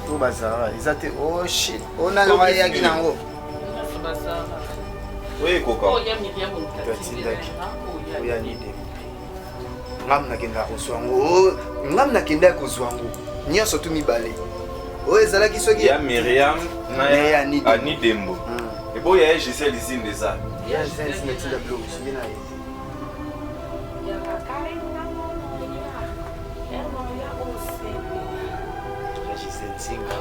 tout bazar ils étaient oh shit on a la ya kinango oui coca oya nide ngam nakenda kozwango ngam nakenda kozwango nyonso tu mibale oyo ezalaki soki ya Myriam na ya Anidembo ebo ya Gisèle Zinde za ya Gisèle Zinde tinda blog sibina ye Gisèle Zinga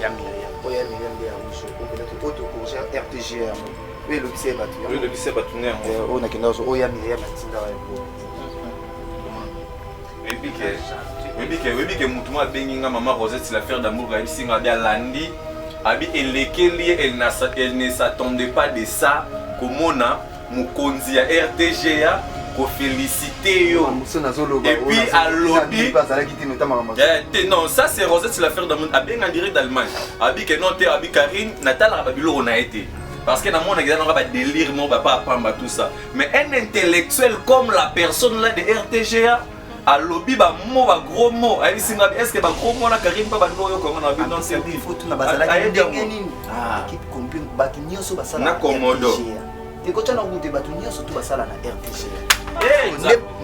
ya Myriam oya Myriam ya uso peut-être auto projet RTG oui le lycée batu oui le lycée batu ne on nakenda oya Myriam tinda ya Oui, que Moutouma Benginga, maman Rosette, c'est l'affaire d'amour, elle s'est Landi, Abi elle ne s'attendait pas de ça, comme on a, Moukonzi à RTGA, qu'on félicité yo. Et puis à l'objet, non, ça c'est Rosette, c'est l'affaire d'amour, Abi en direct d'Allemagne, Abi que non, Abi Karine, Natal, Babilo, on a été. Parce que dans mon exemple, on va délire, mon papa, tout ça. Mais un intellectuel comme la personne là de RTGA, à lobby ba mo ba gros mot ay singa est-ce que ba gros mot na Karim pa ba noyo ko na bi non c'est il faut tout na bazala ngeni équipe complet ba kinyoso basala na komodo te ko tana ngute ba tunyoso tu basala na RTG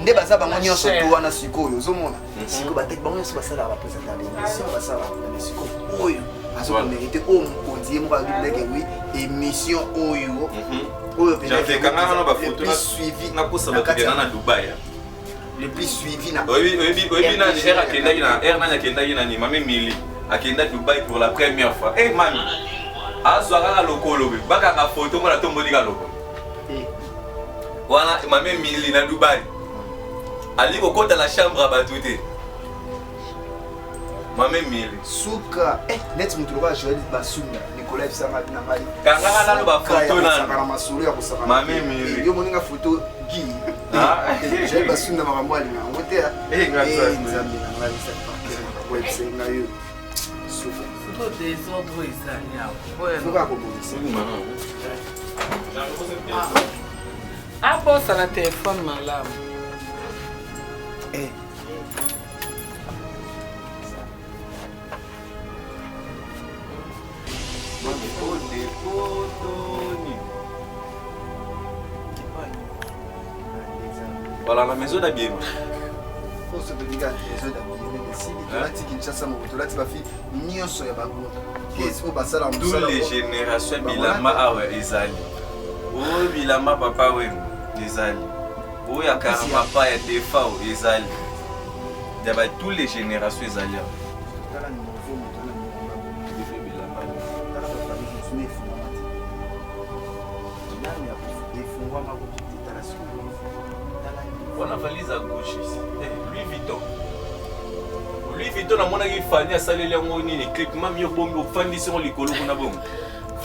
nde baza ba nyonso tu wana sikoyo ozomona siko ba tek ba nyonso basala ba présenter l'émission basala na siko oyo azo mériter o mokonzi mo ba bileke oui émission oyo oyo peut-être quand on ba photo na suivi na ko sa ba na Dubaï le plus suivi na oui na era kenda ina era na kenda ina ni mame Mili akenda Dubaï pour la première fois eh mami azwaka lokolo be baka ka photo mona tomboli ka lokolo wana mame Mili na Dubaï ali ko kota la chambre abatute mame Mili suka net mutuluka Joël Basunda Nicolas Sanga na mali kanga na lo ba photo na masulu ya kusaka mame Mili yo moninga photo gi Joël Basunda makambo ali na ngote ya nzambi na ngai sa parker website na yo suka photo des ordres israéliens suka ko bonisa bon ça na téléphone malamu voilà la maison d'habillement. Faut se dire la maison d'habillement ici, tu Kinshasa mo to lati ba fi nyonso ya bango. Qu'est-ce que basala mo tous les générations bilama awa ezali. O bilama papa we ezali. O ya kara papa ya defa o ezali. Daba tous les générations ezali. Kala ni nouveau mo to na ni defa bilama. Kala ba fa ni sune fuma. Nani ya kufungwa mako kitala siku. On a valise à gauche ici. Louis Vuitton. Louis Vuitton a mon ami Fanny a salé les moni les clips même yo bombe Fanny sur les colos qu'on a bon.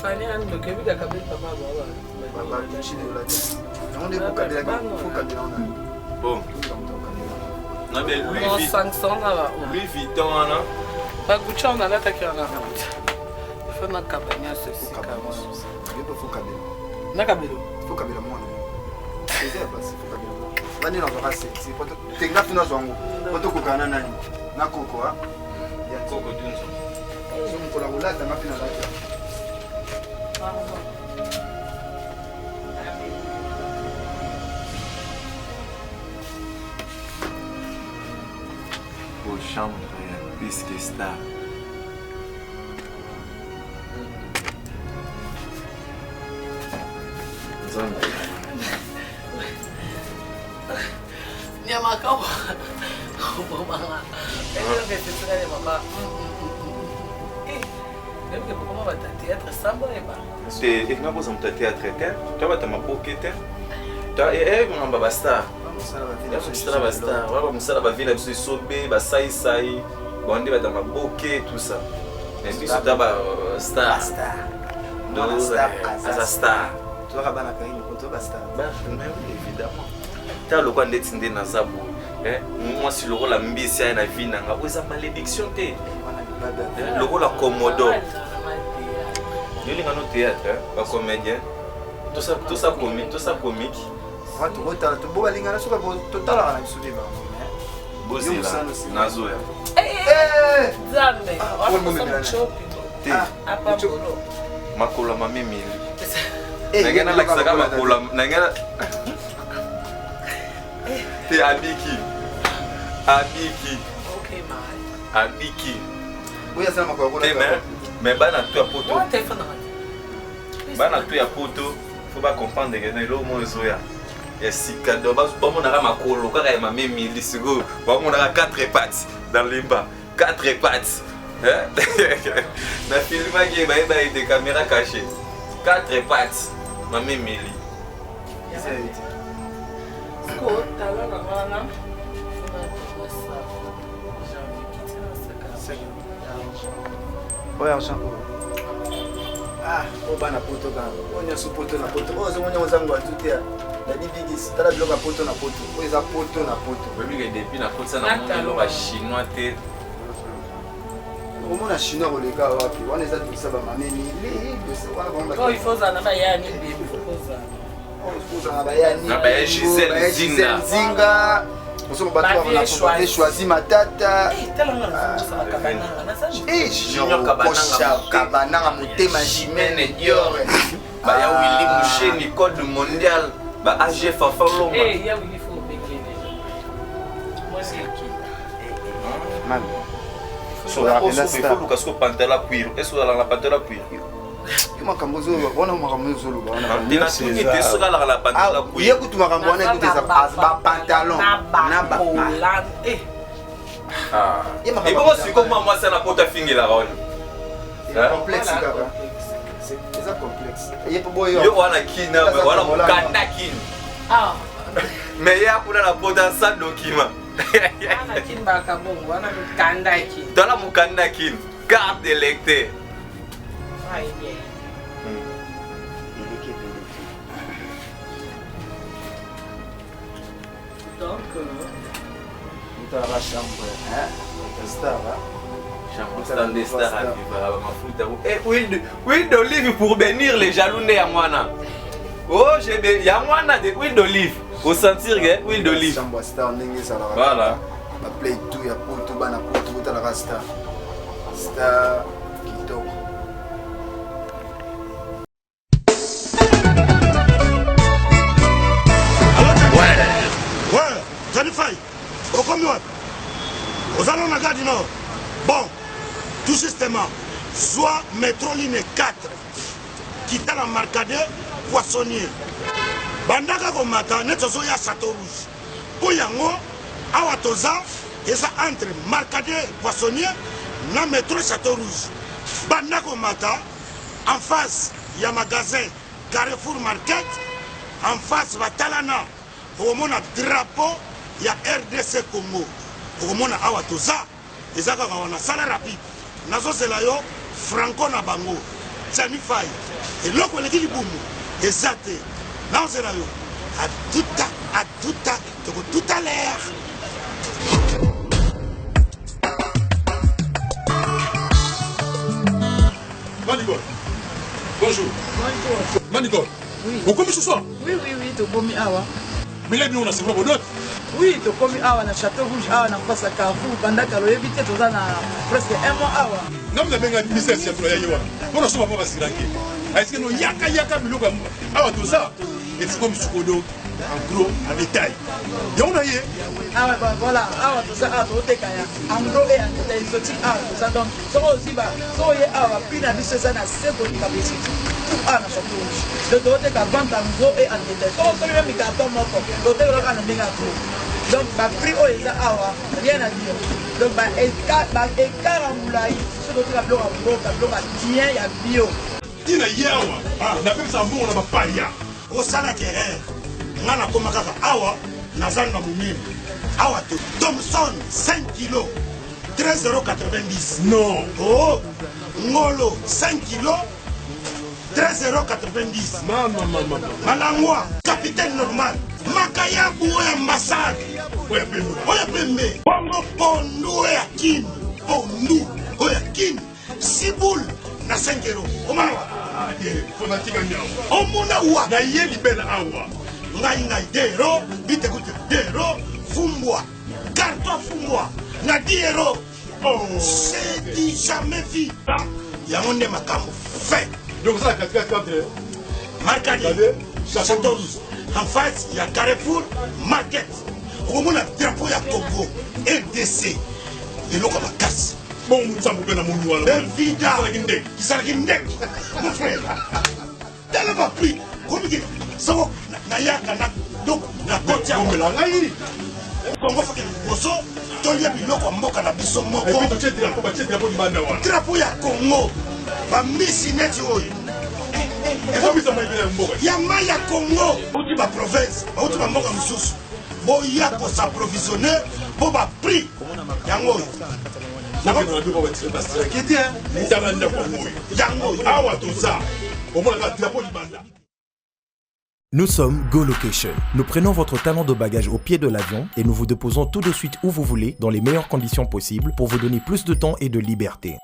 Fanny a le Québec a capé papa baba chine la tête. On est beaucoup de la faut cadrer on a. Bon. Na belle Louis Vuitton. 500 là. Louis Vuitton là. Ba Gucci on a la taquer là. Faut na cabanya ceci comme. Il faut cadrer. Na cabelo. Faut cadrer moi. C'est ça parce faut cadrer. Bani na vakasi si poto tenga tuna zwangu poto kokana nani na koko ha ya koko dunzo so mkola ulata ngapi na lata au chambre puisque star zone Nyama kau. Mama. Ele que se trae mama. Ele que como vai teatro samba e ba. C'est et quand vous êtes théâtre tu vas te mapoquer tu ngamba basta musala basta wala musala ba villa biso sobe ba sai sai bonde ba tama boke tout ça mais biso ta ba star non star as star tu vas bana kaini poto basta bah évidemment ta lo kwa ndeti nde na zabu moi si le rôle mbisi ya na vie nanga oza malédiction te le rôle komodo yolinga no théâtre ba comédien tout ça comique watu bota to bo balinga na suka bo totala na biso deba Bozela nazoya. Zambe. Te. Makolo mami mili. Nangena lakisaka makolo nangena. Te abiki. Okay, man. Abiki. Oui, ça m'a quoi. Mais bana tu a poto. What téléphone Bana tu a poto. Faut pas comprendre que na lo mo ezoya. Ya sika do ba mo na makolo kaka ya mami mili sigo. Ba mo na 4 pattes dans limba. 4 pattes. Na filma qui est des caméras cachées. 4 pattes. Mami mili. Ouais, argent. Ah, on va na poto quand. On y a sous poto na poto. Oh, c'est mon on s'en va tout là. La bibigis, t'as la bloc à poto na poto. Oh, ils a poto na poto. Oui, mais depuis na poto ça na monde le chinois té. Comment la chinois au les gars wapi? On les a dit ça va m'amener les c'est quoi on va. Oh, il faut ça na ba yani bébé, il faut ça. Oh, il faut ça na ba yani. Na ba Gisèle Zinga. On se battu on a choisi ma tata. Tellement ça va kabananga na ça. Junior Kabananga motema Jimene Dior. Ba ya Willy Mouché Nicole du mondial. Ba AG Fafa Lomba. Ya Willy faut bekele. Moi c'est qui? Man. Sur la il faut Lucas ko pantela cuir. Est-ce que la pantela cuir? Comment kambozo wana makambozo lo bana. Dina tuni te sura la pantela cuir. Ye kutu makambo wana écoute ça ba pantalon na ba Hollande. Et pourquoi c'est comme moi ça na pota fingela wana? Complexe kaka. C'est ça complexe. Ye po boyo. Yo wana kina wana mukanda kina. Ah. Mais ya kuna na pota sans document. Wana kin ba ka bongo wana mukanda kin. Dans mukanda kin carte d'électeur. Ai bien. Donc dans la chambre hein star chambre des stars à vivre mafuta et huile d'olive pour bénir les jaloux nés à moana. Oh j'ai bien il y a moana de huile d'olive au sentir que huile d'olive chambre star ndenge ça la voilà ba play tout ya poto bana poto ta la star star kitoko. Aux allons à Gare du Nord. Bon, tout justement, soit métro ligne 4, qui est la marcade poissonnier. Bandaka komata, netsozo ya Château Rouge. Poyango, awatoza, et ça entre marcade poissonnier, na métro Château Rouge. Bandaka komata, en face, il y a magasin Carrefour Market, en face, Batalana, au monde drapeau, il y a RDC Congo. Komona awa toza ezaka wana sala rapide nazo zela yo franco na bango tani fai eloko leki libumu ezate nazo zela yo à tout à l'heure. Manigo. Bonjour. Bonjour. Manigo. Oui. Vous commis ce soir? Oui, tu commis awa. Mais là, on a c'est vraiment d'autres. Oui, tu commis awa na Château Rouge, awa na face à Carrefour, pendant que l'on évite tout ça presque un mois awa. Non, mais bien, il ministère c'est pour y aller. On a souvent pas siranké. Est-ce que nous yaka miloko awa tout ça? Et c'est comme Sukodo en gros en détail. Y'a yé. Ah ouais, voilà, awa tout ça, awa tout kaya. En gros et en détail, exotique awa tout ça. Donc, ça aussi bah, ça y est awa puis na biso ça na c'est pour capacité. Tout awa na Château Rouge. Le doté ka vente en gros et en détail. Ça c'est même carton moko. Doté là na benga tout. Donc, le prix au Eza Awa, rien à dire. Donc, le écart en moulaï, ce que tu as bloqué en gros, tu as bloqué bien, il y a bio. Il y a yawa, on appelle ça bon, on a pas paria. Au salaire, on a comme Awa, Nazan Namoumim. Awa, Thomson, 5 kilos, 13,90 €. Non. Oh, Ngolo, 5 kilos, 13,90 €. Maman. Malangwa, capitaine normal. Makaya boué ambassade. Oya pembe. Bongo pondu oya kin. Pondu oya kin. Siboul na 5 €. Omawa. Faut na tika nyawa. Omuna wa. Na yeli bela awa. Ngai dero, bite kute dero, fumbwa carton fungwa na 10 euros. C'est du jamais vu. Yango nde makambo fait. Donc ça, 4 Marcadi, Château en face, il y a Carrefour Market. Au moins, le drapeau, il y a Togo, RDC. Et l'eau comme casse. Bon, ça vous fait un moment. Évidemment, qui s'en est mon frère. T'as pas pris. Comme il dit, ça va, Nayaka, donc, la côte, il y a Congo fait que Bosso, Tolia Biloko, Moka, la Bisso, Moko. Et puis, tu as drapeau du Banda. Drapeau, il y a Congo. Va missi net, yama ya Congo bauti ba province bauti ba mboka mosusu boya kosaprovisionne po baprix yango Nous sommes Go Location. Nous prenons votre talent de bagage au pied de l'avion et nous vous déposons tout de suite où vous voulez dans les meilleures conditions possibles pour vous donner plus de temps et de liberté.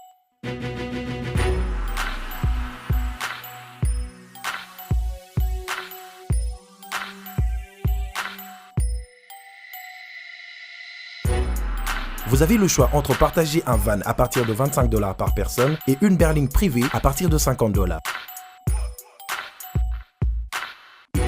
Vous avez le choix entre partager un van à partir de 25 $ par personne et une berline privée à partir de 50 $.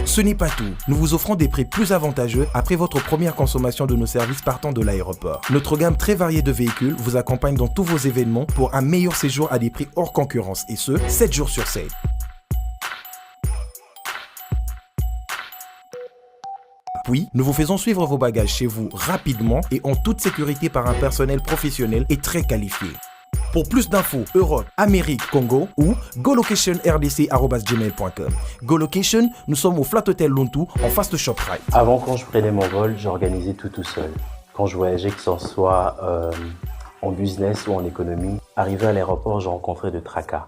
Ce n'est pas tout, nous vous offrons des prix plus avantageux après votre première consommation de nos services partant de l'aéroport. Notre gamme très variée de véhicules vous accompagne dans tous vos événements pour un meilleur séjour à des prix hors concurrence et ce, 7 jours sur 7. Puis, nous vous faisons suivre vos bagages chez vous rapidement et en toute sécurité par un personnel professionnel et très qualifié. Pour plus d'infos, Europe, Amérique, Congo ou golocation@gmail.com. GoLocation, nous sommes au Flat Hotel Lontu en face de ShopRite. Avant, quand je prenais mon vol, j'organisais tout seul. Quand je voyageais, que ce soit en business ou en économie, arrivé à l'aéroport, je rencontrais de tracas.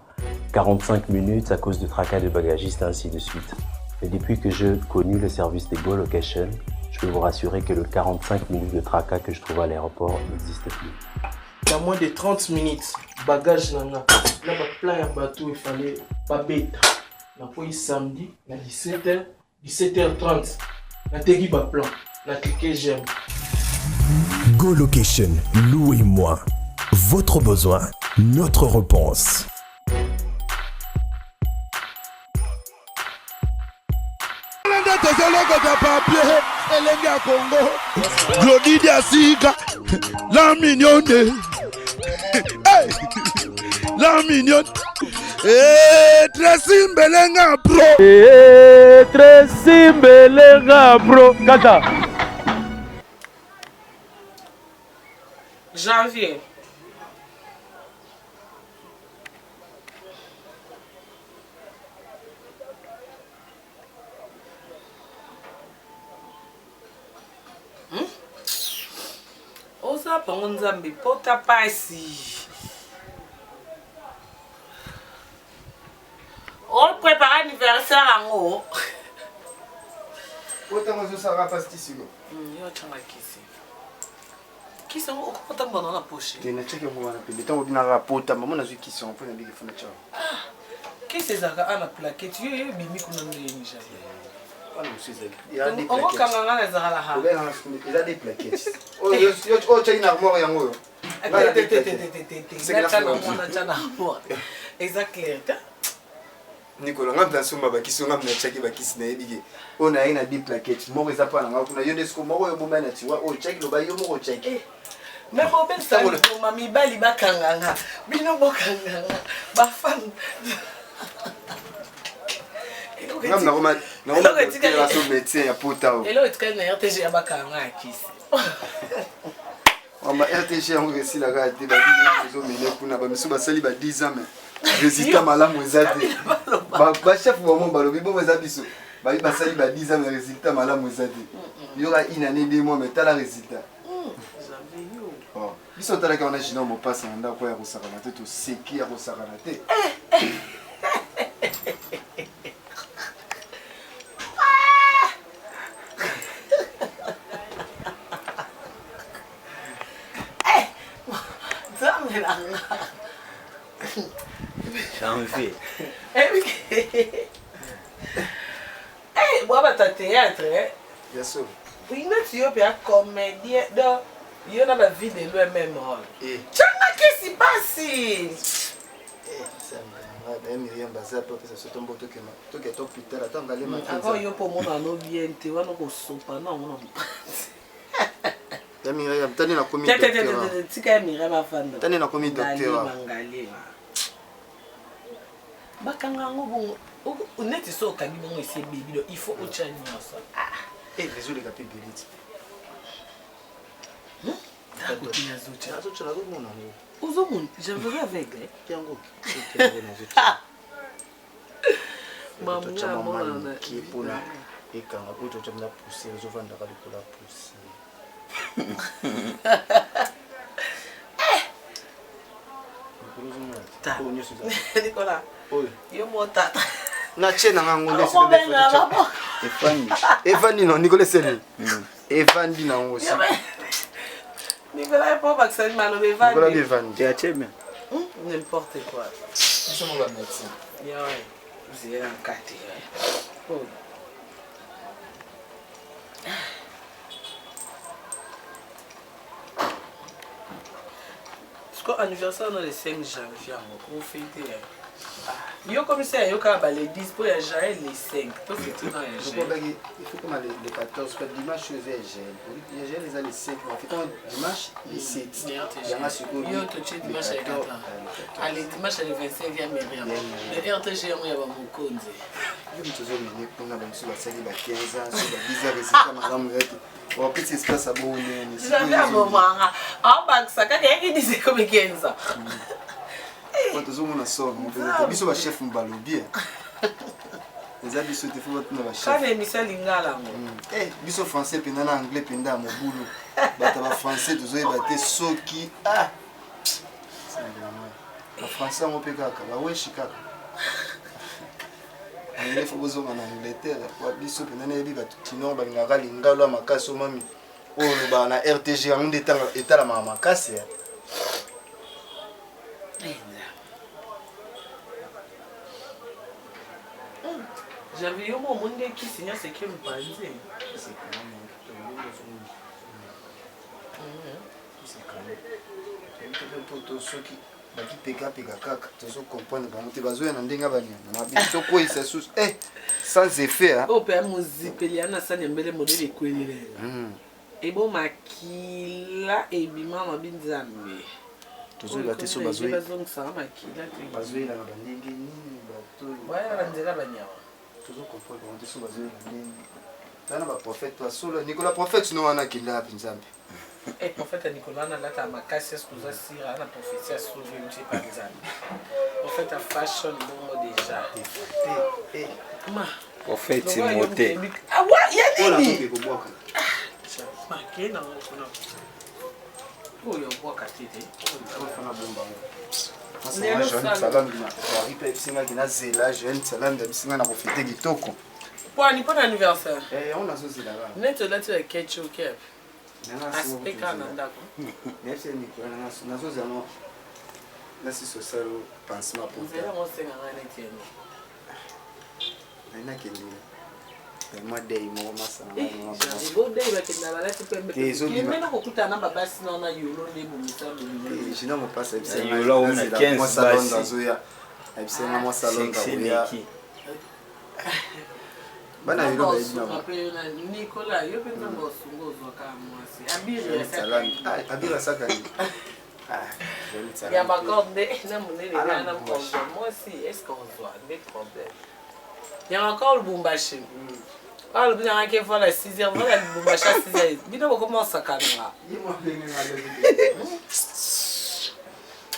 45 minutes à cause de tracas de bagagistes et ainsi de suite. Et depuis que j'ai connu le service de Go Location, je peux vous rassurer que le 45 minutes de tracas que je trouve à l'aéroport n'existe plus. Dans moins de 30 minutes, bagage nanga. Là, le plan ya bateau, il fallait pas bête. On a pris samedi, à 17h, 17h30. On a tegui ba plan. On a cliqué j'aime. Go Location, louez-moi. Votre besoin, notre réponse. Glody Diasika, la mignonne. Hey, la mignonne. Tracy Mbelenga Pro. Tracy Mbelenga Pro. Kata. Janvier. Oza pango nzambe pota pasi. On prépare anniversaire en haut. Autant que ça va passer ici. Yo changa kisi. Kisi on okota mbona na poche. Tu n'as checké moi na pele. Tant obina rapporta maman na zui kisi on peut na big fona cha. Kisi zaka ana plaquette yo bimi kuna ngenja. Voilà monsieur Zek. Il y a des On plaquettes. kanga ngana zala ha. Il a des plaquettes. Oh yo tu as une armoire yango. C'est la armoire. Exactement. Nicolas ngam suma bakisi ngam na chaki bakisi na yebige ona ina di plaquette moko eza pa na ngam kuna yonde sko moko yo bomba na tiwa o chaki lo ba yo moko chaki mais ko ben sa ko mami bali bakanganga bino bokanganga ba fan ngam na roma la so médecin ya pota o elo etkana na RTG ya bakanga akisi on ba RTG on réussi la gars de ba di zo mene kuna ba miso ba sali ba 10 ans mais résultat malamu ezate ba chef wa mon balobi bo ezabiso ba sali ba 10 ans mais résultat malamu ezate yora une année 2 mois mais t'as la résultat oh biso tala ka on a jina mo passe na ndako ya kosaka na te to seki ya kosaka na te Janvier. Eh, moi, bah, t'as théâtre, hein? Bien sûr. Il est un comédien. Il y a la vie de lui-même. Tchanga, qu'est-ce qui se passe? Miriam Baza, ça se tombe au tout que toi putain, attends, allez ma Avant, il y a pour mon anneau bien, tu vois, nous sommes pas, non, non. Miriam, t'as dit la commis docteur. Tu as Miriam ma femme. T'as dit la commis docteur. Bakanga ngo on est so kangi bongo ese baby il faut ochani ça. Eh désolé ka pibeliti. Takotina zocha. Zocha la go mona. Ozo mon, je veux aveugle. Tiango. Maman mona qui pona et quand on peut te la pousser, je vais ndaka de la pousser. Ta. Nicolas. Oi. Yo motata. Na chena ngangole se. Evandi non Nicolas Sele. Evandi na ngosi. Nicolas est pas vaccin malo Evandi. Nicolas Evandi. Tu as aimé? N'importe quoi. Nous sommes la médecin. Ya ouais. Vous êtes en quartier. Oh. Anniversaire dans le 5 janvier, on fête. Yo commissaire, yo ka les 10 pour les 5. Toi c'est tout dans les il faut comme les 14 parce que dimanche je vais j'ai les années 5 en fait dimanche les 7. Il y a yo to chez dimanche à 4 ans. Allez dimanche le 25 vient Myriam. Le RTG on y va mon konzi. Yo mtozo mwenye kuna bantu basali ba 15 ans, sur 10 ans resita madame yetu. On peut s'espace à bon nini. J'avais un moment en bas ça quand il disait comme 15 ans. Quand tu zoom na son, on peut biso ba chef mbalo bien. Les abiso te faut na ba chef. Quand l'émission lingala mo. Eh, biso français penda na anglais penda mo boulot. Bata ba français tu zoe ba te soki ah. Ba français on peut kaka, ba weshi kaka. Il faut besoin en Angleterre pour biso penda na yebi ba tino ba ngaka lingalo makasi o mami. O lo ba na RTG en détang etala makasi. J'avais eu mon monde qui signait ce qui me parlait. C'est quand même pour ceux qui peka kaka tozo comprendre bango te bazoya na ndenga banyama mabiso ko isa sous sans effet hein o pe muzipeliana sana mbele modele kwelele et bon makila et bima mabinzambe tozo baté so bazoya bazong ça makila bazoya na bandenge nini bato waya banzela banyama tozo comprendre bango te so bazoya na ndenge tana ba prophète toi solo Nicolas prophète no wana kinda pinzambe. Et prophète Nicolas n'a pas ma casse excusez sira na prophétie sur Dieu par exemple. Prophète a fashion bon déjà. Ma prophète Timothée. Ah ouais, il y a dit. Ma qui na on. Oh yo bois katete. On fait la bomba. Salam na. Ari pe singa kina zela jeune salam de singa na profiter kitoko. Pour anniversaire. On a sauce là-bas. Net là tu as ketchup cap. Aspect quand ndako. Merci Nicolas na sauce alors. Là c'est social pansement pour. Vous allez on se ngana netieni. Na kendi. Moi day mo masana. Bo day ba kenda bala tipembe. Kimena kokutana babasi na ona yolo lebo misalo. Je n'aime pas ça. Yolo on a 15 basi. Absolument moi salon da. Bana yolo ba idina. Nicolas, yo penza ngosungozo kama mwasi. Abiri abira saka ni. Ya makonde na munene na mkonzo. Moi aussi, est-ce qu'on voit des problèmes? Il y a encore le Bumbashi. Ah, le bien qui fait la 6h, voilà le Bumbashi à 6h. Bino comment ça calmera.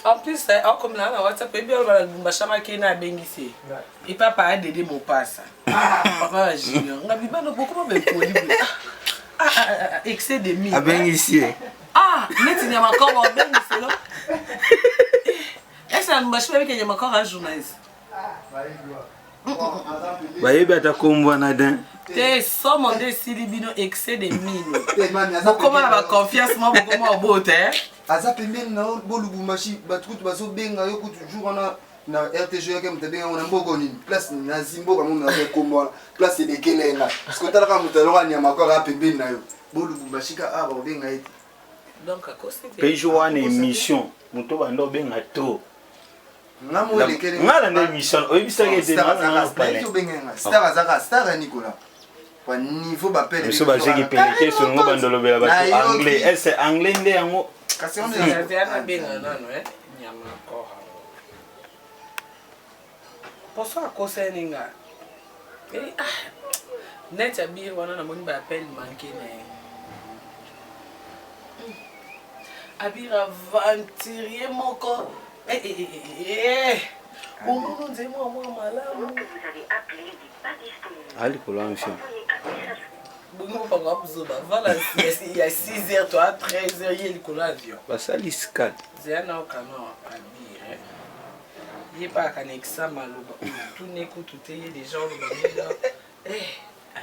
En plus, comme là, on WhatsApp, et bien le Bumbashi qui n'a pas ici. Et papa a dédé mon passe. Papa Junior, on a vu beaucoup de produits. Excès de mille. Ah ben ici. Ah, mais il y a encore un ben ici là. Est-ce que Bumbashi avec il y a encore un journaliste? Bayebi atakombwa na den. Te somme de silibino excès de mine. Comment la confiance moi comment bote hein? Aza pembeni na bolubumbashi batukutu bazo benga yo ku toujours na RTG yake mtabenga ona mbogo nini place na zimboka mo na kombo place de kelenga. Parce que talaka mutaloka nyama kwa pembeni na yo. bolu bumbashika aba obenga eti donc akosi pejo wana émission moto bando benga to ngamo lekele ngala na émission oyebisaka ete na pale star Nicolas kwa niveau ba pele so ba jeki peleke so ngo bandolobela ba anglais est anglais nde yango kasi on est na benga nano nyama ko poso akosa ninga net ya bir wana na moni ba appel manqué na abira aventurier moko omuntu nzema mwa malamu ali kolangisi bongo panga buzoba vala ya 6h toi 13h yeli kolavio basali scan zena okano abire ye pa kanekisa maloba tout n'écoute tout est des gens le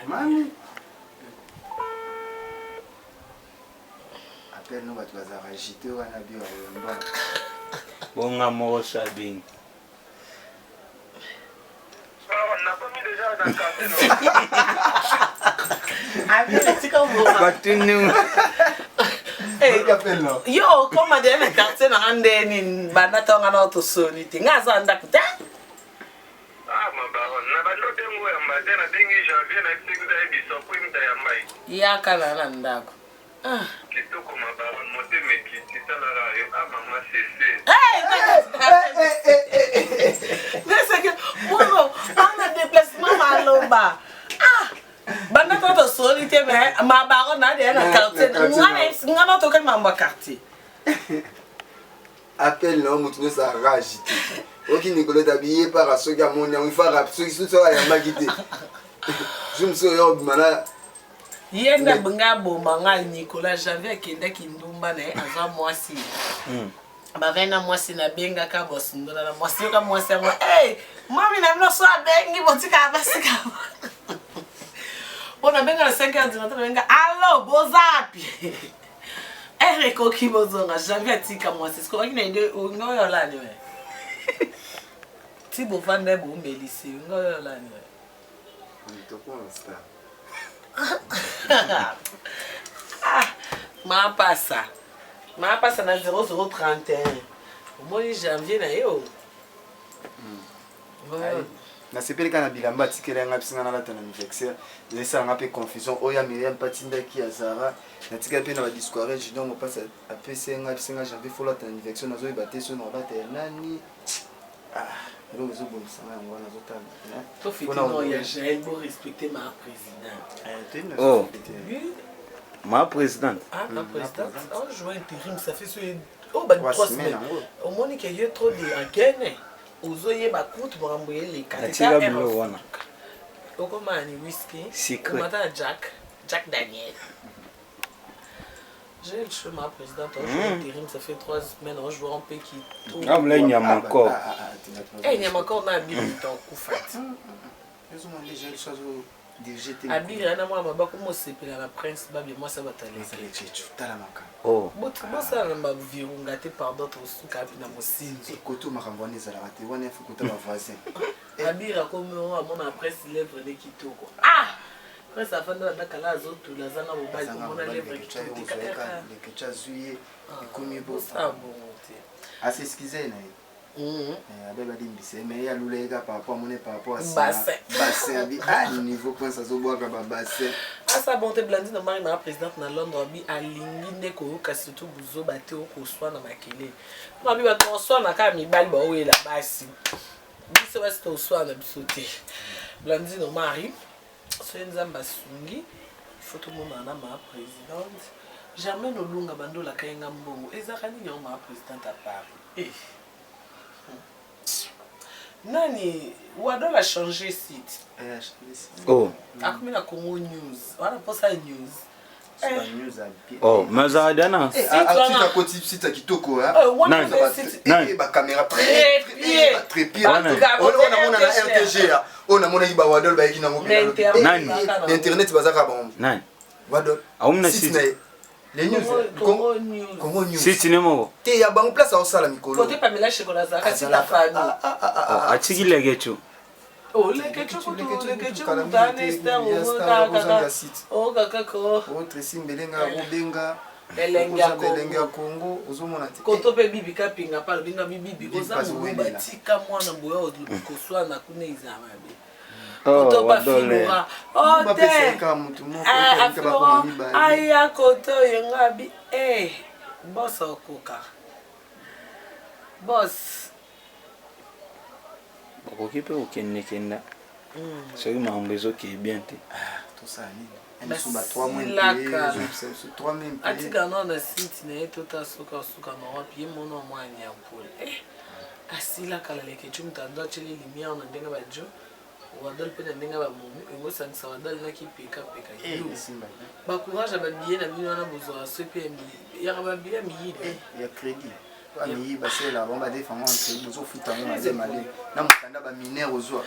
mami appelle nous batu bazara agité wana bio yomba bonga moko sabing on a pas mis déjà dans le quartier yo koma de na quartier na andeni bana tonga na to solite ngaza ndakuta ma baron na bando tengo ya mbazena dengi janvier na tikuda ebiso kwimda ya mai ya kana na ndako kitoko ma baron mote mekiti sala yo mama cc mais que moi on a déplacement maloba banda to solite mais ma baron na de na quartier ngana to kan mamba quartier appelle non mutu sa rage oki Nicolas habillé par soga monia il faut rappeler ce soir ya magité je me suis yo bimana yenda bunga bomba nga Nicolas Janvier kenda kindumba na aza mwasi bavena mwasi na benga ka boss ndola na mwasi ka mwasi ngo mami na mno so abengi botika basika ona benga na 5h du matin benga allo bozapi reko ki bozonga Janvier tika mwasi sko kina inde ngoyo lani we ti bo vande bo melisi ngoyo lani we to consta ma passa na 0031 au mois de janvier na yo na sepeli kana bilamba tikela nga bisinga na lata na anniversaire lesa nga pe confusion oya Miriam patinda ki azara na tika pe na ba discourage donc on passe à PC nga bisinga janvier faut lata anniversaire nazo ibate so na lata nani alors les autres ça va on va nous attendre to fitino ya Jaël pour respecter ma présidente oh ma présidente ma présidente on joue intérim ça fait oh bah 3 semaines au moins qu'il y a trop de agene ozoye ba kutu baramboye les katika wana okomani whisky komata Jack Daniel. J'ai le choix, ma présidente, on joue intérim, ça fait 3 semaines, on joue en paix qui tourne. Ah, mais il y a encore. Il y a encore un habit en coup fait. Ils ont déjà le choix de jeter. Habit, il y a un mois, comment c'est pour la prince, moi ça va t'aller. Oh. Bon, ça va me gâté par d'autres sous qui na mosin. Et koto marambone za la raté, on est fou koto ma voisin. Habit, comme on a mon presse lèvre les qui tourne. Ah! Après ça fait dans kala zoto la zanga mobile pour mon lèvre qui tourne. Les que tu as zué, comme beau ça bon. Ah c'est excusez na. Abeba dimbise mais ya lulega par rapport mon par rapport à ça. Bassin bi à niveau point ça zo boire ba bassin. Ah ça bonté Blandine Marie ma présidente na Londres bi alingi ndeko ka surtout buzo bate ko swa na makele. Ma bi ba to swa na ka mi bali ba o la basi. Biso ba sto swa na bisote. Blandine Marie so nzamba sungi photo mona na ma présidente. Jamais no lunga bandola kayenga mbongo. Ezakani nyo ma présidente à Paris. Nani, Wadola a changé site. Oh. Comme la Congo News. Voilà pour ça news. Oh, mais Adana. Tu as côté site qui toko hein. Non. Ba caméra très pied. On a mon RTG là. On a mon iba Wadol ba ikina mobile. Internet bazaka bon. Nani. Wadol. Aumna site. Les news Congo News. Congo News. Site nemo. Te ya bang place au sala mikolo. Côté Pamela Chocolat ça c'est la famille. Atiki legecho. Oh, les ketchup, Belenga Congo, ozomona te. Koto pe bibi kapinga pa binga bibi oza muba tika mwana boyo kozwa na kuna izama be. Koto pa filora. Oh te. Aya koto yenga bi boss okoka. Boss. Okoki pe okende. Soki mambo ezoki bien te. Tout ça ni. Atika na site na etota suka na wapi mono mwanya mpole asila kala leke chumta ndo chele limia na ndenga bajo wadal pe na ndenga ba mumi ngo sanisa wadal na kipeka ba courage ba bien na bino na bozo sepe mi ya ba bien mi ya crédit ami basela bomba défendre entre bozo futa mo male na mukanda ba mineur ozwa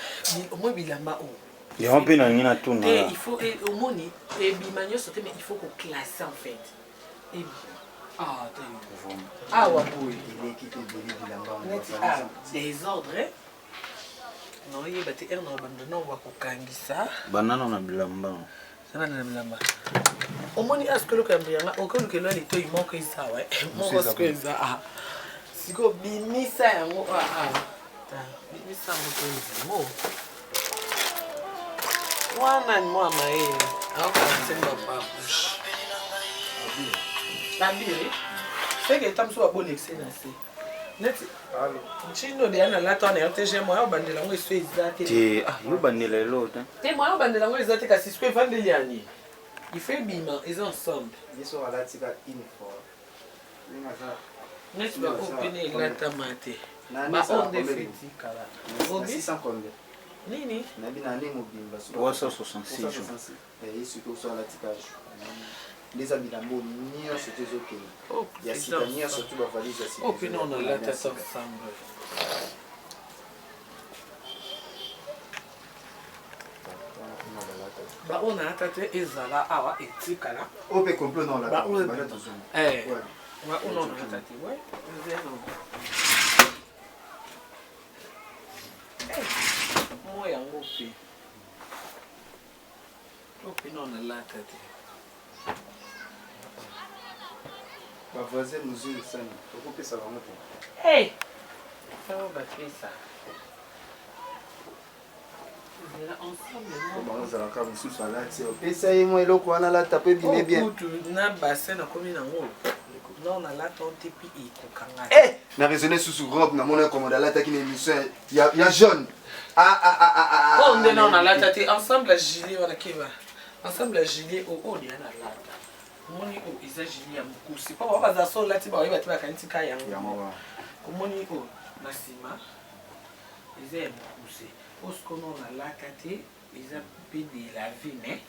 mo bilamba o il y a un peu d'anina tout là. Il faut au moni et bimanio sauter mais il faut qu'on classe en fait. Et ah ouais boy, l'équipe de bilamba. Désordre. Non, il y a battu un abandonné on va kokangisa. Banana na bilamba. Ça na bilamba. Au moni est-ce que le cambianga au cas que là les toi il manque ça ouais. Mon que ça. Siko bimisa yango bimisa mo. Wana ni mwa maele aka semba pa push abiri feke tamso ba bonexe na se net allo chino de ana lata na RTG mo ya bandela ngo eso ezate ti yo bandela lota te mo ya bandela ngo ezate kasi sque vandeli ani il fait bima ils ensemble yeso ala tika une fois ninga ça net ba opine lata mate ba on de fiti kala obi 600 combien nini na bina ni mobimba 366 et ce que soit la ticage les amis d'amour ni c'était OK il y a citania surtout ba valise aussi oh puis non on a la tête ensemble ba on a tête ezala awa etikala o pe complot non là ba on ba on a tête ouais moi yango pe ope non na lata te ba voisin nous une scène faut que ça va monter hey ça va ça là ensemble nous allons comme sous la lati et ça y moi eloko wana la taper bien bien na bassin na komi nango non na lata on tepi ikokanga na raisonner sous robe na mon commande la ta qui une émission ya jaune on est non la tête ensemble la gilet on a qui va ensemble la gilet au dia na lata moni o isa gilet ya mukusi pa ba za so lati ba ba tiba kanti ka yango ko moni o na sima isa mukusi osko non na lata te isa pe de la vie né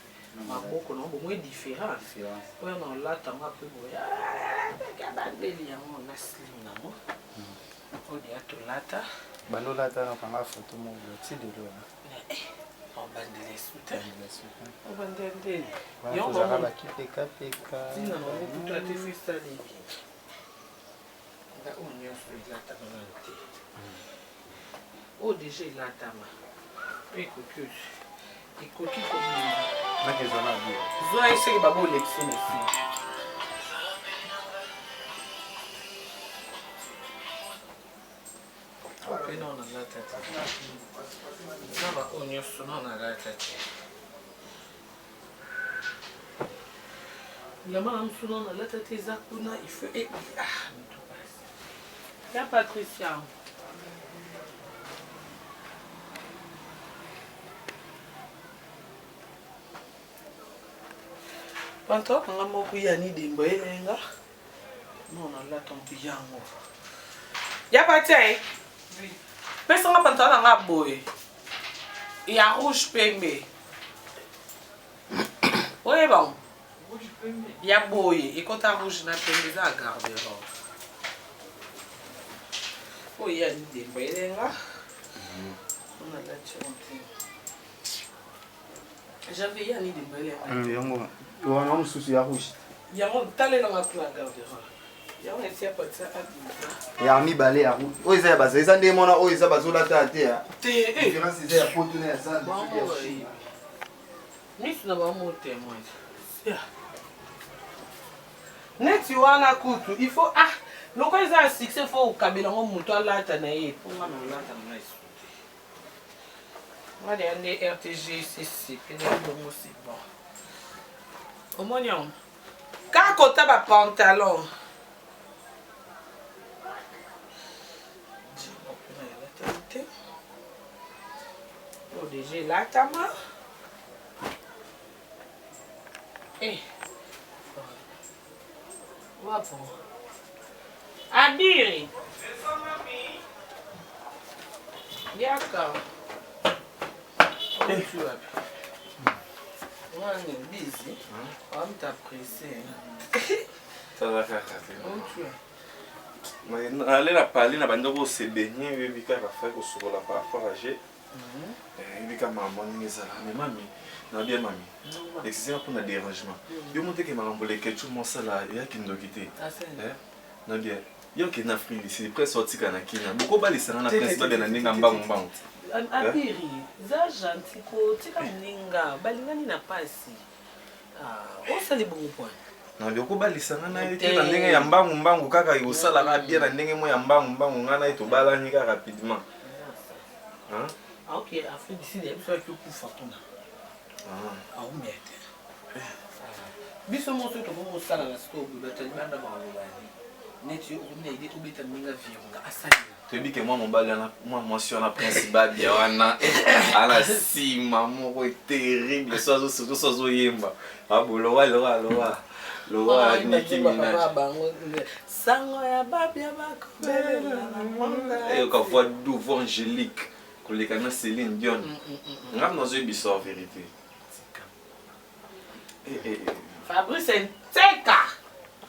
maboko na bo mo différent on na lata ma pe bo ya ka ba beli yango na slim na mo o dia to lata balola ta na kanga photo mo ti de lo on bandele soutien on bandele yo on va peka tina no tout a été fait ça les da on y a fait la tabanante o déjà la tama écoute écoute comme na que zona bien zo essayer que babo lection ici ok non la tête non va on y a sonné na la tête la maman sonne na la tête zakuna il faut et tout passe ya Patricia Panto kanga moko yani dembo elenga non na la tombi yango ya patay oui pesa nga panto na nga boy ya rouge pembe oye bon rouge pembe ya boy e kota rouge na pembe za garde robe oye yani dembo elenga on a la chonte j'avais yani dembo elenga yango wana mususu ya rouge yango talela nga kula garde robe ya mibale ya route oyo eza ya baza eza nde mona oyo eza bazolata te ya différence eza ya poto na ya zando misu na bamote mwasi neti wana kutu il faut loko eza ya succès fo okabela ngo moto alata na ye mponga na olata na ngai suki wale ya nde RTG cc pene bongo c'est bon omoni yango kaka ota bapantalon déjà latama wapo abiri yaka tu wapi wana busy amta pressé ça va nalela pali na bandoko osebenye oyebi kaka fai kosokola par rapport à g oyebi ka makambo ndenge ezala mais mami nabia mami exisema mpona dérangement yo moteke makambo leketu mosala eyaki ndoki te nabia yo okende afrique disi prince otika na kina bokobalisanga na prince babia na ndenge mbangu abiri za gentil kotika moninga balingani na pasi osali bongo point nabia okobalisanga na ye te na ndenge ya mbangu kaka osalaka bien na ndenge mo ya mbangu nga na ye tobalani kaka rapidement ok afrique disi ya biso yaki okufa kuna aumete biso moso tokokosala na siko batali banda bakolobani neti omide obeta moninga vionga asalina toyebi ke mwa mobali wana mwa mwasi wana prince babia wana ana nsima moko terrible so azoyemba lowa Nicki Minaj sango ya babia bakobelela ka voix douce angélique koleka na Céline Dion ngam nazoyebisa en vérité Fabrice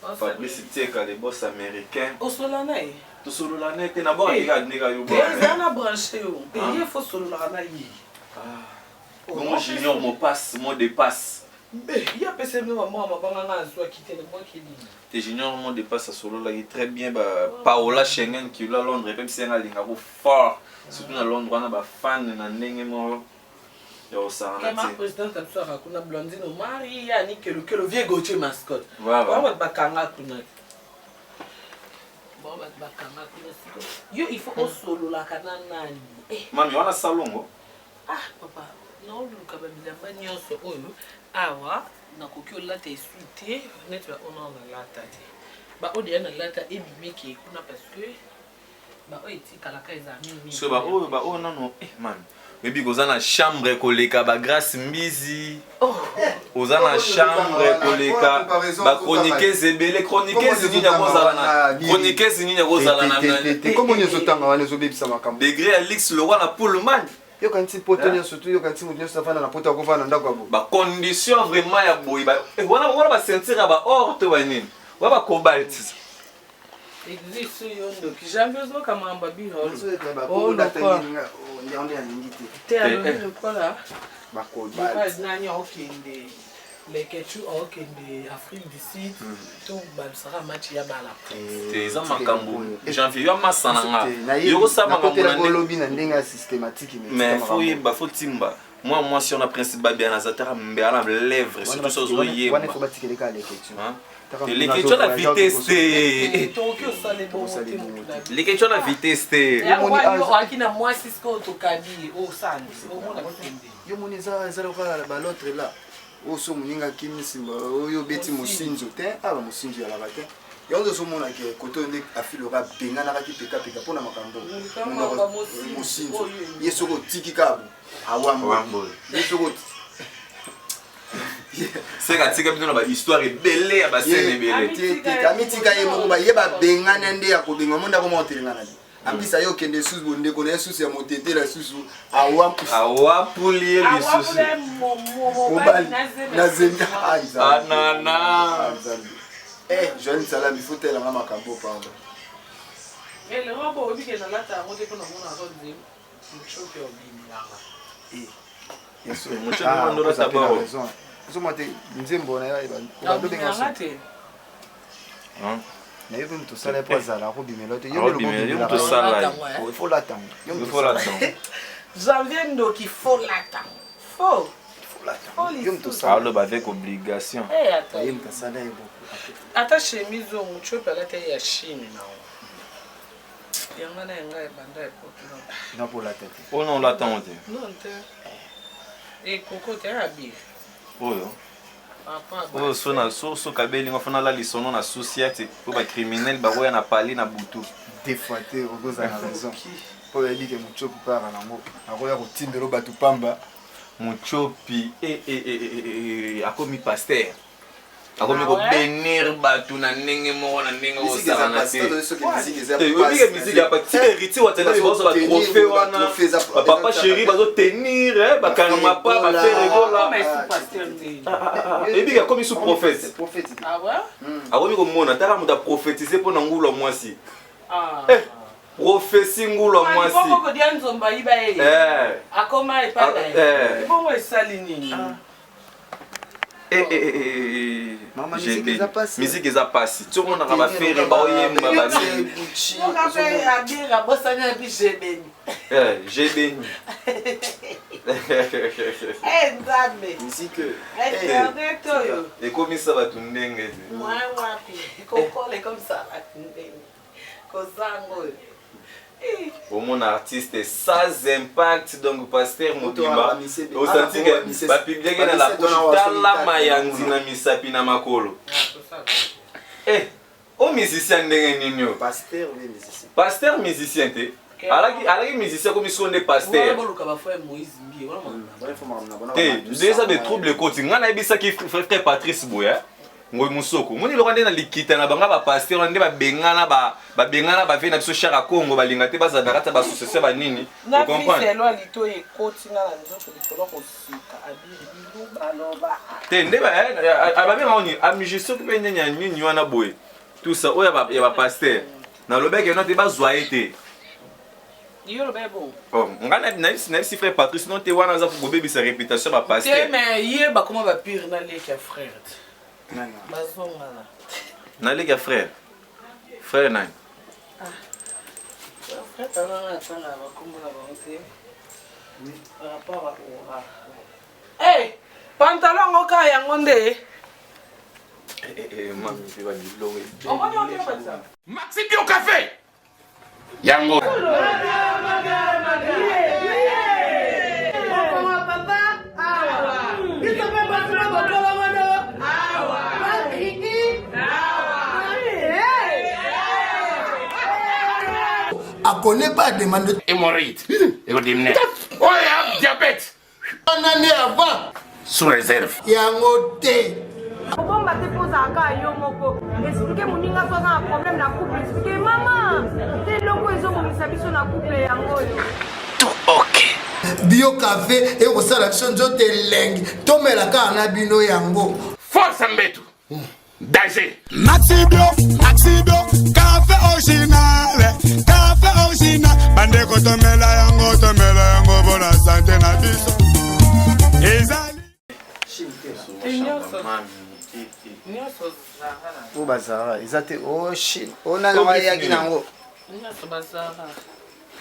Nteka les boss américains Osolanae Tosolanae te na bo ega ndeka yo bo ezana branché yo il faut solana yi moi j'ignore mon passe mon dépasse il y a personne qui m'a mabanga na zo quitter le moi qui dit te j'ignore mon dépasse solo là très bien Paola Schengen qui là Londres même si nga linga fort surtout na Londres on a ba fan na ndenge mo yo ça na ma président Kapsara kuna Blondine Maria ni que le vieux Gauthier mascotte voilà ba bakanga kuna ba bakanga kuna siko yo il faut solo la kana nani mami wana salongo papa non le kababila nyonso oyo awa na kokyo lata esute netwa ona na lata te ba odi na lata ebimeki kuna parce que ba o etikala ka ezami so ba o non mami Baby, vous avez une chambre koleka ba grâce mbizi. Vous avez une chambre koleka ba chroniquer zebele chroniquer zinya kozala na chroniquer zinya kozala na. Comment nous otanga wana zobebisa makambo. Degré Alix le roi na Pullman. Yo kanti poto surtout yo kanti mutyo safana na poto ko fana ndako abo. Ba condition vraiment ya boy ba. Wana ba sentir ba or to wanini. Wa ba cobalt. Existe yondo ki jamais zo kama mbabi hol. Oh ndatenga on est ngiti. Te alo ko la. Ba cobalt. Pas nani okende. Les Ketchu okende Afrique du Sud. To balsara match ya bala. Te za makambo. Janvier yo masana nga. Yo sa makambo na lobby na ndenga systématique mais faut timba. Moi si on a principe babia na zatara mbela lèvres surtout so zo yé. Wana faut batikele ka les Ketchu. Les questions la vitesse. Les questions la vitesse. Akina moi Cisco to kabi o sani. O mona kende. Yo moniza za lokala ba l'autre là. O so muninga kimisimba oyo beti musinzo te aba musinzo ya la bate. Yondo so mona ke koto ne afilora benga na kati peka pona makambo. Musinzo. Yeso ko tiki kabu. Awambo. Yeso ko c'est que tu as une histoire belle à bassin belle. Amitika yemo ba yeba bengana nde ya kobenga monda ko montelinga na. Ambisa yo kende susu bonde ko na susu ya motete la susu awa poulier le susu. Na zenda anana. Jeune salam il faut tellement makambo pardon. Le robot obi ke na lata mote ko na mona rodzi. Mchoke obi Yesu mchoke ndo tabao. Nzembo na ya ba do benga ngate. Mais vous tout ça les pas à la robe melote. Il faut l'attendre. Janvier donc il faut l'attendre. Faut l'attendre. Avec obligation. Attends chemise on tu peux la taille à Chine non. Non pour la tête. Oh non, on l'attend. Non, et Coco t'es habillé. Oh so kabeli ngofana la lisono na société pour ba criminel ba roya na parler na butu. Des fois tu as raison. Pour dire que Muchopi part à l'amour. Aroya rotindelo batu pamba. Muchopi a commis pasteur. A commis ko bénir batu na ndenge mo na ndenge o sala na te. Musique ya pas ti héritier wa tena so ba trophée wana. Papa chéri bazo tenir ba karma pa ba faire rigola. Mais sous pasteur ni. Et puis comme sous prophète. Ah ouais? A commis ko mona tala muta prophétiser pour na ngulo mwasi. Ah. Prophétie ngulo mwasi. Bongo ko dia nzomba iba e. Akoma e pa e. Bongo esalini. Maman musique eza pasi. Tout le monde a faire ba oyemba ba ni. On a fait abira bosanya bi jebeni. J'ai béni. Nzambe. Musique. Internet yo. Et comme ça va tout ndenge. Moi wapi. Kokole comme ça va ndenge. Kozango. Pour mon artiste sans impact donc pasteur Mutumba au senti que ba publier na la tala mayanzi na misapi na makolo o musicien ndenge nini yo pasteur musicien te alaki musicien comme son de pasteur déjà des troubles côté ngana ebisa ki frère Patrice Boya ngoy musoko moni lokande na likita na banga ba pasteur ndé ba bengana ba ve na biso chara Congo ba linga te ba za nakata ba société ba nini vous comprenez c'est loi lito e koti na nzoto likolo ko sika abiri baloba te ndé ba ba benga oni amijisio ke bende nya nini wana boye tout ça oya ba pasteur na lobeke no te ba zoaité yo le bon oh ngana na si frère Patrice non te wana za ko bébé sa réputation ba pasteur mais yé ba comment ba pire na les frère Nali ya frère. Frère nani? Frère tana tana bakumula bonte. Rapport à Eh, pantalon ngoka yango nde. Mami tu vas dire l'eau. On va dire comme ça. Maxi Bio Café. Yango. On connaît pas demande hémorroïde. Oh, il y a diabète. Un année avant. Sous réserve. Yango te. Comment va te poser un cas yo moko? Expliquer mon ninga soit un problème na couple. Expliquer maman. T'es logo ils ont mon biso na couple yango yo. Tout ok. Bio Café et au salation zote leng. Tomelaka na bino yango. Force Mbetu. Danger. Maxi Bio, café original, bande kotomela yango bona santé na biso. Ezali. O bazara, ezate o Chine. On a na yaki nango. Nyoso bazara.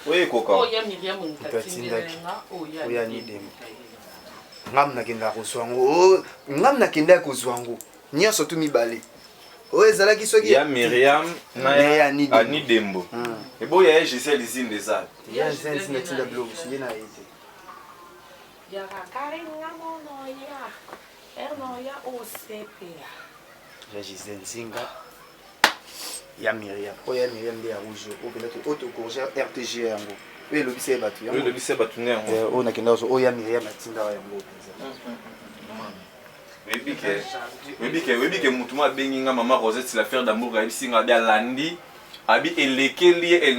Oui Coca. Oh ya Miriam ntatinga o ya ni dem. Ngam na kenda ko swango. Ngam na kenda ko swango. Nyoso tu mibale. O ezalaki soki ya Miriam na ya ni dembo. Et bon ya Gisèle Lizine des Alpes. Ya Gisèle Lizine tinda blog si na été. Ya Karinga mono ya. Erno ya OCP. Ya Gisèle Zinga. Ya Miriam. O ya Miriam de rouge. O peut-être autocorrigé RTG yango. Oui le bise batu yango. Oui le bise batu ne yango. O na kenda so o ya Miriam tinda yango. Oui que Mutuma benginga maman Rosette l'affaire d'amour a singa bien landi abi elekeli elle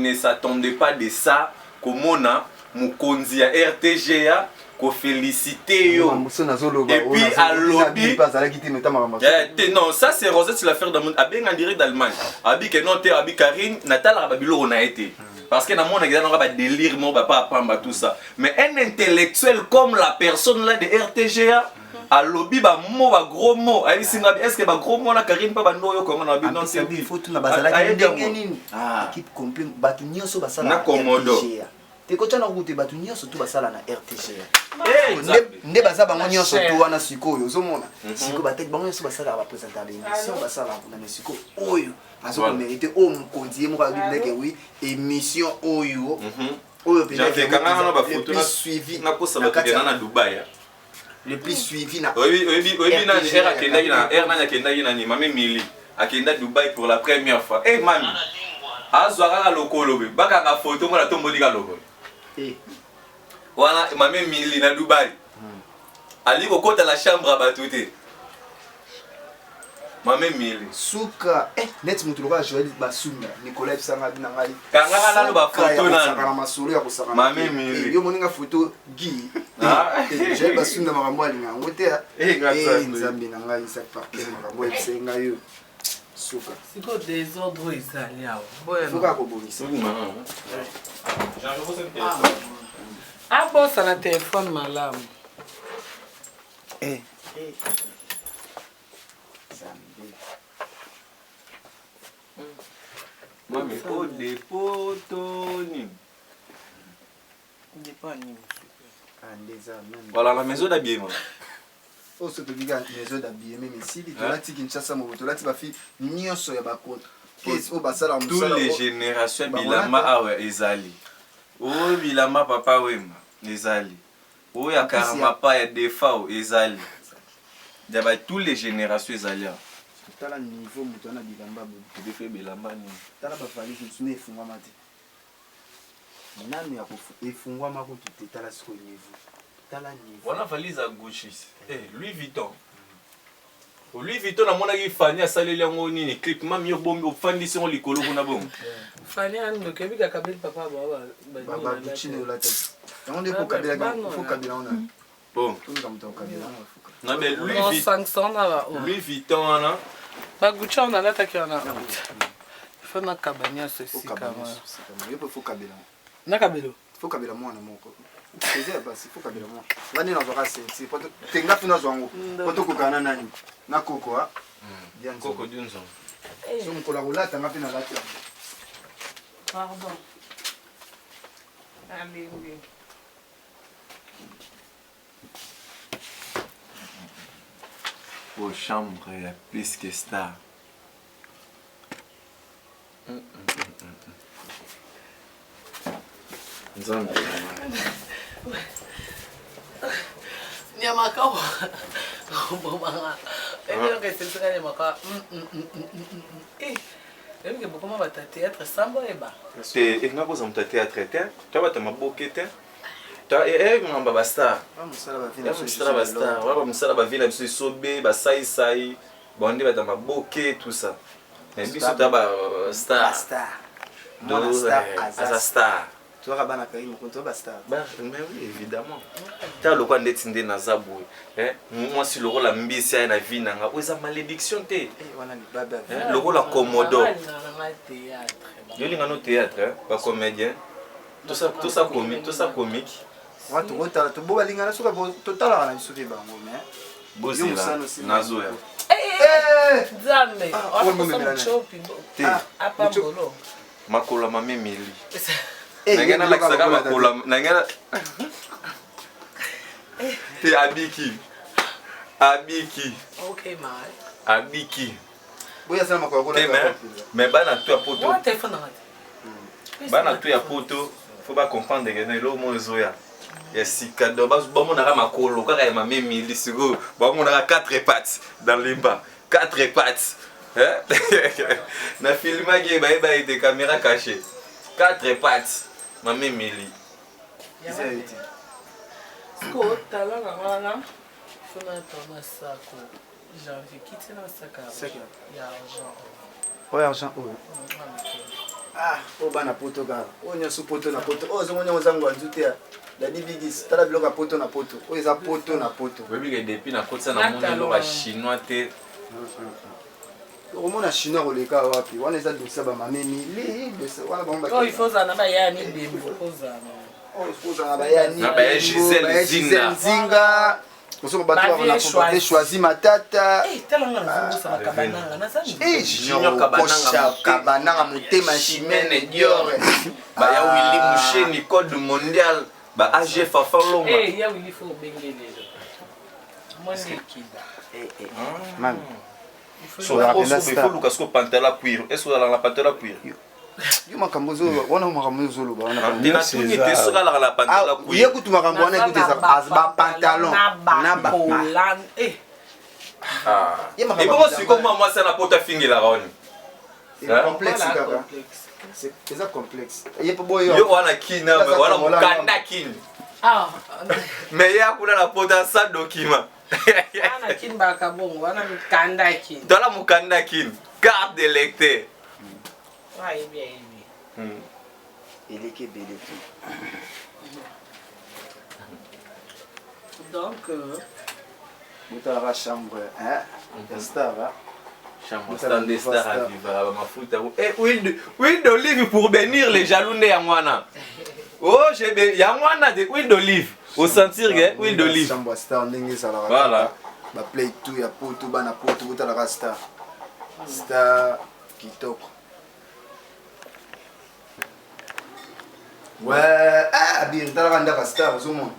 ne s'attendait pas de ça komona mukonzi ya RTGA ko féliciter yo et puis à lobby non ça c'est Rosette l'affaire d'amour a bien en direct d'Allemagne abi que non te abi Karine Natala babilo on a été parce que dans mon exemple on va délire mon papa pamba tout ça mais un intellectuel comme la personne là de RTGA alobi ba mo ba gros mot ayi singa est-ce que ba gros mot na Karine pa ba ndoyo ko na bi non c'est il faut tout na bazala ki ndenge nini équipe complète batu nyonso basala na komodo te ko tana route batu nyonso tout basala na RTG nde baza bango nyonso tout wana sikoyo ozomona sikoyo ba tête bango nyonso basala ba présenter l'émission basala na sikoyo oyo azo ko mériter o mokonzi mo ka bi que oui émission oyo oyo peut-être kanga na ba photo na suivi na ko sala na Dubaï le plus suivi na oui na era kenda ina era na kenda ina ni mame Mili akenda Dubaï pour la première fois mami azwaka lokolo be baka ka photo mona tomboli ka lokolo wana mame Mili na Dubaï ali ko kota la chambre batute mame Mili suka net mutuluka Joël Basunda Nicolas Sanga binangali kanga na lo ba photo na masolo ya kusaka mame Mili yo moninga photo gi Joël Basunda makambo alinga ngote nzambi nangai sa parquet makambo esenga yo suka siko désordre ezali awa fuka ko bonisa abosa na telefone malamu mami o depotoni voilà la maison d'habillement o se tobiga maison d'habillement mais si tolati Kinshasa mo tolati ba fi nyonso ya bakota qu'est-ce au basala tous les générations bilamba awa ezali o bilamba papa wema ezali o ya karama pa ya defa ezali daba tous les générations ezali tala niveau mutu ana bilamba bo de fait bilamba ni tala ba valise sune efungwa mate nani ya efungwa mako tout tala siko niveau tala niveau wana valise à Gucci Louis Vuitton Louis Vuitton na mona ki Fanny asaleli yango nini clip mami yo bombi ofandisi ngo likolo kuna bongo Fanny ando kebika kabeli papa ba Gucci ne olata yango ndeko kabela faut kabela ona bon tout comme ton kabela na be Louis Vuitton 500 na ba Louis Vuitton na ba Gucci on alata ki ona faut na kabania ceci kama yo faut kabela na kabelo faut kabela mwana moko c'est basi faut kabela mwana ngani na zoka senti poto tenga fina zwango poto kokana nani na koko ha bien koko dunzo so mkola rolata ngapi na lati pardon allez aux chambres ya plus que star nzambe nyamaka bomanga ebe ke sesika nyamaka ebe ke bokoma bata théâtre sambo eba te nga koza muta théâtre te ta bata maboke te ta ngamba ba star musala ba star wa musala ba vila biso sobe ba sai sai bonde bata maboke tout ça mais biso ta ba star Mon star as star tu vas bana Karim konto ba star bah mais oui évidemment ta lo kwa ndeti nde na zabu moi si le rôle la mbisi ya na vie nanga o eza malédiction te wana ni baba le rôle la komodo yo linga no théâtre ba comédien tout ça comique watu wota to boba linga na suka totala na biso ke bango mais bozila nazo ya Zame apa mbolo makolo mame Mili nangena lakisaka makolo nangena te abiki okay man abiki boya sana makolo mais bana tu apoto bana tu apoto faut pas comprendre que le mot zoya ya sika do bamonaka makolo kaka ya mame Mili siko bamonaka 4 pattes dans limba 4 pattes na filmaki ba ite caméra cachée 4 pattes mame Mili Siko talanga wana funa toma sako janvier kiti na saka ya argent o bana poto ka o nyoso poto na poto o zongo nyongo zango azute ya dadi bigis tala biloka poto na poto o eza poto na poto webi ke depuis na kotsa na monde lo ba chinois te omona chinois koleka wapi wana eza dosa ba mame Mili wana bango ba oh il faut zana ba yani bimbo kozana oh il faut zana ba yani na ba Gisèle Zinga Bonsoir bateau on a choisi matata. Talanga na kabananga na ça. Junior kabananga motema chimene dior. Ba ya Willy Moucheni code mondial ba AG Fafalonga. Ya Willy faut bengele. Moi c'est qui Mam. So la faut Lucas ko pantala cuir. Est-ce que la pantala cuir? Yo makambozo wana makambozo lo ba wana dina tuni te soka la pantala cuir. Ye kutu makambo wana kutu za pantalon na ba Polan Et pourquoi c'est comme moi ça na pota fingela roni? C'est complexe kaka. C'est ça complexe. Ye po boyo. Yo wana kina wana mukanda kini. Mais ya kuna la pota sa document. Wana kin ba kabongo wana mukanda kini. Dola mukanda kini. Carte d'électeur. Ouais, bien. Il est que belle tout. Donc vous avez la chambre hein, star hein. Chambre star des stars à vivre mafuta. Eh huile d'olive pour bénir les jaloux né ya mwana. Oh, j'ai ya mwana de huile d'olive. Au sentir que huile d'olive. Chambre star ndenge ça la. Voilà. Ba play tout ya poto bana poto vous avez la star. Star kitoko. Ouais, bien t'as la star au monde.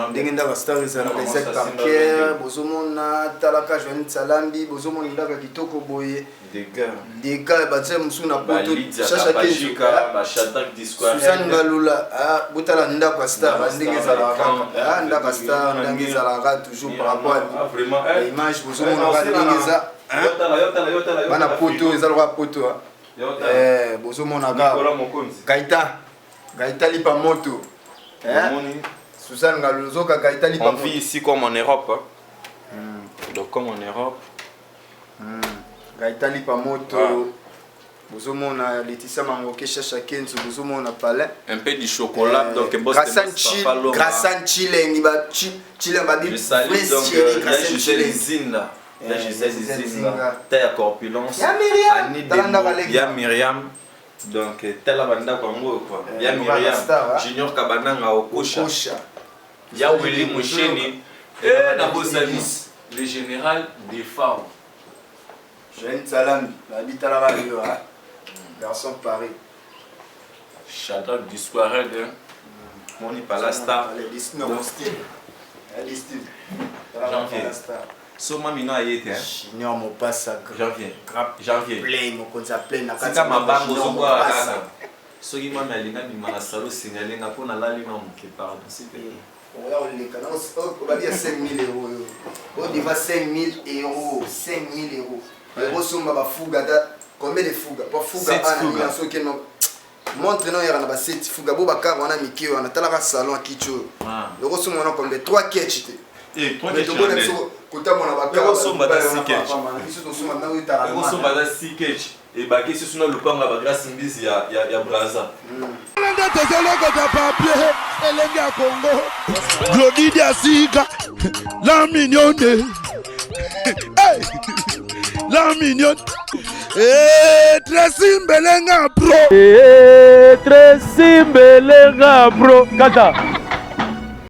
Ndenge ndaka star ezala les parquet bozomona talaka joine salambi bozomona ndaka kitoko boye dega batse musuna poto chacha kejika ba shatak discours Susan Galula botala ndaka star ndenge ezala kaka ndaka star ndenge ezala toujours par rapport à l'image bozomona ba ndenge za bana poto ezala poto bozomona Gaïta lipa moto Susan Galozoka Gaïta lipa on vit ici comme en Europe donc comme en Europe Gaïta lipa moto bozomona Laetitia Mangoke chacha Kenzo bozomona palais un peu du chocolat donc Grassan Chile ba Chile ba bi Grassan Chile là Gisèle Zinga taille corpulence ya Myriam donc tela banda kwango quoi ya Myriam Junior Kabananga okosha ya Willy Moucheni na Bosanis le général des femmes Jeanne Salam la bitala radio garçon Paris Shadrach Discoired Moni Palasta les Disney mon style les style janvier Soma mino ayete Junior mo passa janvier play mo konza play na kaka mabango zokwa kaka soki mama alinga bima na salo singalenga mpona lali na moke pardon s'il te plaît on les canons on va dire 5 000 euros on dit 5 000 euros 5 000 euros on somba ba fuga combien de fuga pour fuga ana soki no montre non yana ba 7 fuga bo bakar wana mikio ana talaka salon kicho on somba na combien 3 ketchite et 3 ketchite kota mona bakar on somba da 6 ketch on somba da 6 ketch et baki si suna lupanga ba grâce mbizi ya braza Lende tezoloko ta papier elenge ya Congo Glody Diasika la mignonne hey la mignonne Tracy Mbelenga bro Tracy Mbelenga bro kata